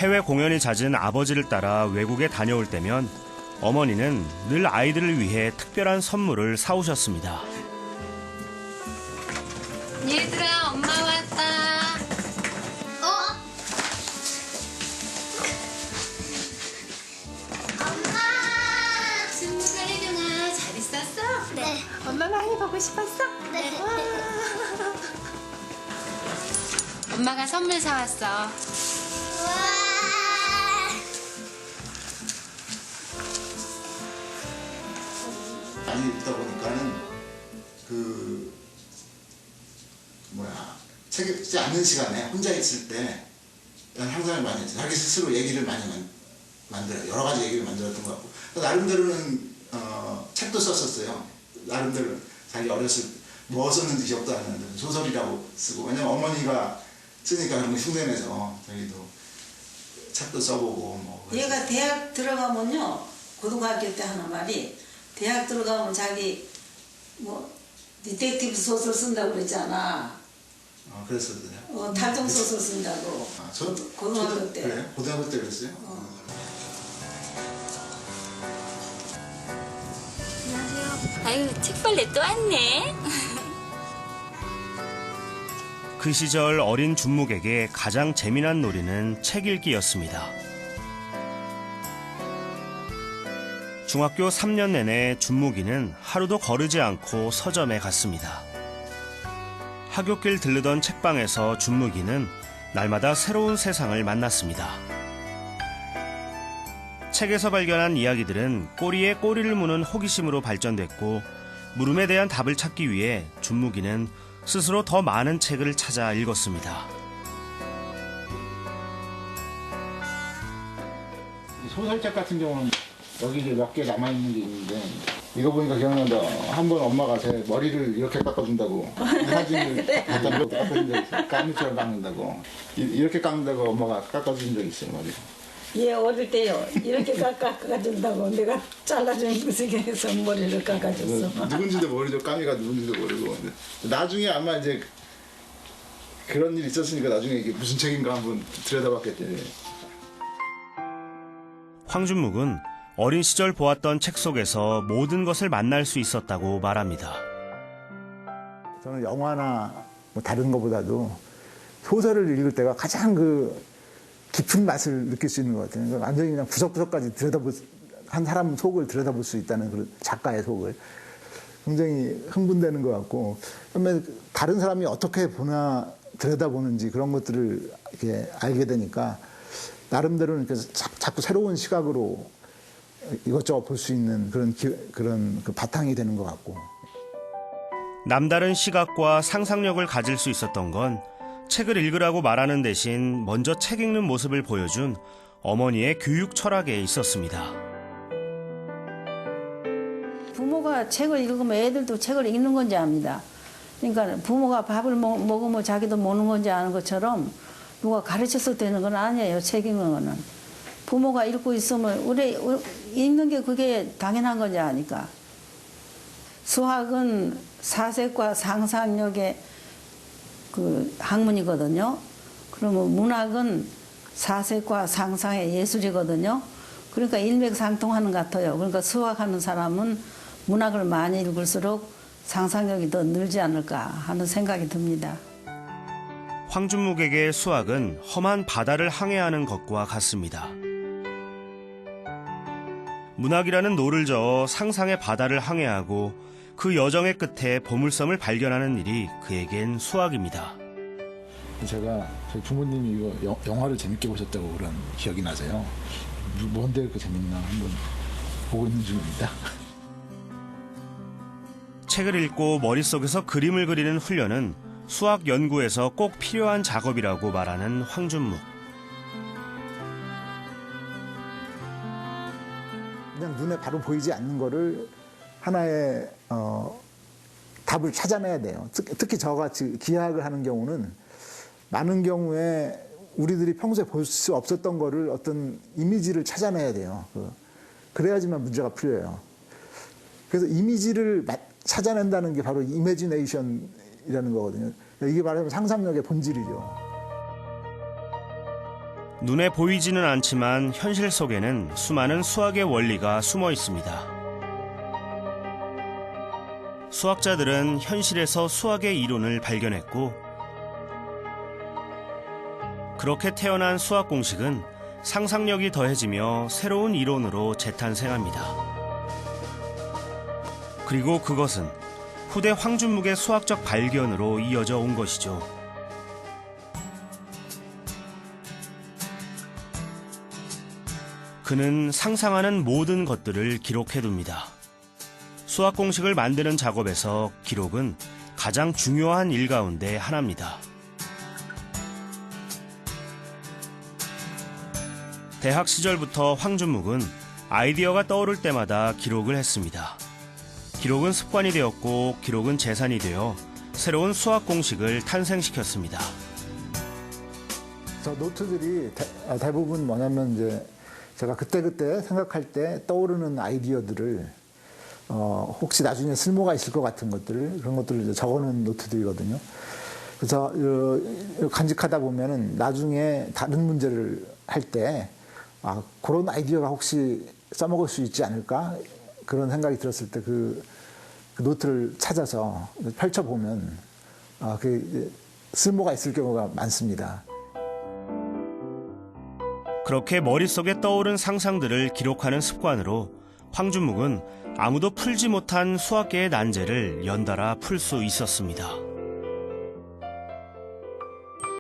해외 공연이 잦은 아버지를 따라 외국에 다녀올 때면 어머니는 늘 아이들을 위해 특별한 선물을 사오셨습니다. 얘들아, 엄마 왔다. 엄마! 승무가래룡아, 잘 있었어? 네. 엄마 많이 보고 싶었어? 네. 엄마가 선물 사왔어. 와! 많이 읽다 보니까는 책 읽지 않는 시간에 혼자 있을 때 항상 많이 했죠. 자기 스스로 얘기를 많이 만들어요. 여러 가지 얘기를 만들었던 것 같고 나름대로는 책도 썼었어요. 나름대로 자기 어렸을 때 뭐 썼는지 기억도 안 나는데 소설이라고 쓰고, 왜냐면 어머니가 쓰니까 그런 거 흉내내서 자기도 책도 써보고 뭐. 얘가 대학 들어가면요, 고등학교 때 하는 말이, 대학 들어가면 자기 뭐 디텍티브 소설 쓴다고 그랬잖아. 그랬었어요. 탈동 소설 쓴다고. 고등학교 때. 그래요? 고등학교 때 그랬어요? 안녕하세요. 아유, 책벌레 또 왔네. 그 시절 어린 준묵에게 가장 재미난 놀이는 책 읽기였습니다. 중학교 3년 내내 준묵이는 하루도 거르지 않고 서점에 갔습니다. 하굣길 들르던 책방에서 준묵이는 날마다 새로운 세상을 만났습니다. 책에서 발견한 이야기들은 꼬리에 꼬리를 무는 호기심으로 발전됐고, 물음에 대한 답을 찾기 위해 준묵이는 스스로 더 많은 책을 찾아 읽었습니다. 소설책 같은 경우는 여기 몇 개 남아있는 게 있는데, 이거 보니까 기억난다. 한 번 엄마가 제 머리를 이렇게 깎아준다고, 사진을 갖다 놓고 깎아준 적 있어요. 까미처럼 깎는다고. 이렇게 깎는다고 엄마가 깎아준 적 있어요, 머리. 얘 어릴 때요, 이렇게 깎아준다고 내가 잘라준 구석에서 머리를 깎아줬어. 누군지도 모르죠. 까미가 누군지도 모르고. 나중에 아마 이제 그런 일이 있었으니까 나중에 이게 무슨 책인가 한번 들여다봤겠지. 황준묵은 어린 시절 보았던 책 속에서 모든 것을 만날 수 있었다고 말합니다. 저는 영화나 뭐 다른 것보다도 소설을 읽을 때가 가장 깊은 맛을 느낄 수 있는 것 같아요. 그러니까 완전히 그냥 구석구석까지 한 사람 속을 들여다볼 수 있다는 그런 작가의 속을 굉장히 흥분되는 것 같고, 그다음에 다른 사람이 어떻게 보나 들여다보는지 그런 것들을 이렇게 알게 되니까 나름대로는 자꾸 새로운 시각으로 이것저것 볼 수 있는 그런 바탕이 되는 것 같고. 남다른 시각과 상상력을 가질 수 있었던 건 책을 읽으라고 말하는 대신 먼저 책 읽는 모습을 보여준 어머니의 교육 철학에 있었습니다. 부모가 책을 읽으면 애들도 책을 읽는 건지 압니다. 그러니까 부모가 밥을 먹으면 자기도 먹는 건지 아는 것처럼 누가 가르쳐서 되는 건 아니에요. 책 읽는 거는. 부모가 읽고 있으면 우리 읽는 게 그게 당연한 건지 아니까. 수학은 사색과 상상력의 학문이거든요. 그러면 문학은 사색과 상상의 예술이거든요. 그러니까 일맥상통하는 것 같아요. 그러니까 수학하는 사람은 문학을 많이 읽을수록 상상력이 더 늘지 않을까 하는 생각이 듭니다. 황준묵에게 수학은 험한 바다를 항해하는 것과 같습니다. 문학이라는 노를 저어 상상의 바다를 항해하고 그 여정의 끝에 보물섬을 발견하는 일이 그에겐 수학입니다. 제가 저희 부모님이 이거 영화를 재밌게 보셨다고 그런 기억이 나세요. 뭔데 그렇게 재밌나 한번 보고 있는 중입니다. 책을 읽고 머릿속에서 그림을 그리는 훈련은 수학 연구에서 꼭 필요한 작업이라고 말하는 황준묵. 그냥 눈에 바로 보이지 않는 거를 하나의 답을 찾아내야 돼요. 특히 저같이 기하학을 하는 경우는 많은 경우에 우리들이 평소에 볼 수 없었던 거를 어떤 이미지를 찾아내야 돼요. 그래야지만 문제가 풀려요. 그래서 이미지를 찾아낸다는 게 바로 이미지네이션이라는 거거든요. 이게 말하자면 상상력의 본질이죠. 눈에 보이지는 않지만 현실 속에는 수많은 수학의 원리가 숨어 있습니다. 수학자들은 현실에서 수학의 이론을 발견했고, 그렇게 태어난 수학 공식은 상상력이 더해지며 새로운 이론으로 재탄생합니다. 그리고 그것은 후대 황준묵의 수학적 발견으로 이어져 온 것이죠. 그는 상상하는 모든 것들을 기록해둡니다. 수학 공식을 만드는 작업에서 기록은 가장 중요한 일 가운데 하나입니다. 대학 시절부터 황준묵은 아이디어가 떠오를 때마다 기록을 했습니다. 기록은 습관이 되었고 기록은 재산이 되어 새로운 수학 공식을 탄생시켰습니다. 저 노트들이 대부분 뭐냐면 이제 제가 그때그때 생각할 때 떠오르는 아이디어들을 혹시 나중에 쓸모가 있을 것 같은 것들을 그런 것들을 이제 적어놓은 노트들이거든요. 그래서 간직하다 보면은 나중에 다른 문제를 할 때 그런 아이디어가 혹시 써먹을 수 있지 않을까 그런 생각이 들었을 때 그 노트를 찾아서 펼쳐보면 그 쓸모가 있을 경우가 많습니다. 그렇게 머릿속에 떠오른 상상들을 기록하는 습관으로 황준묵은 아무도 풀지 못한 수학계의 난제를 연달아 풀 수 있었습니다.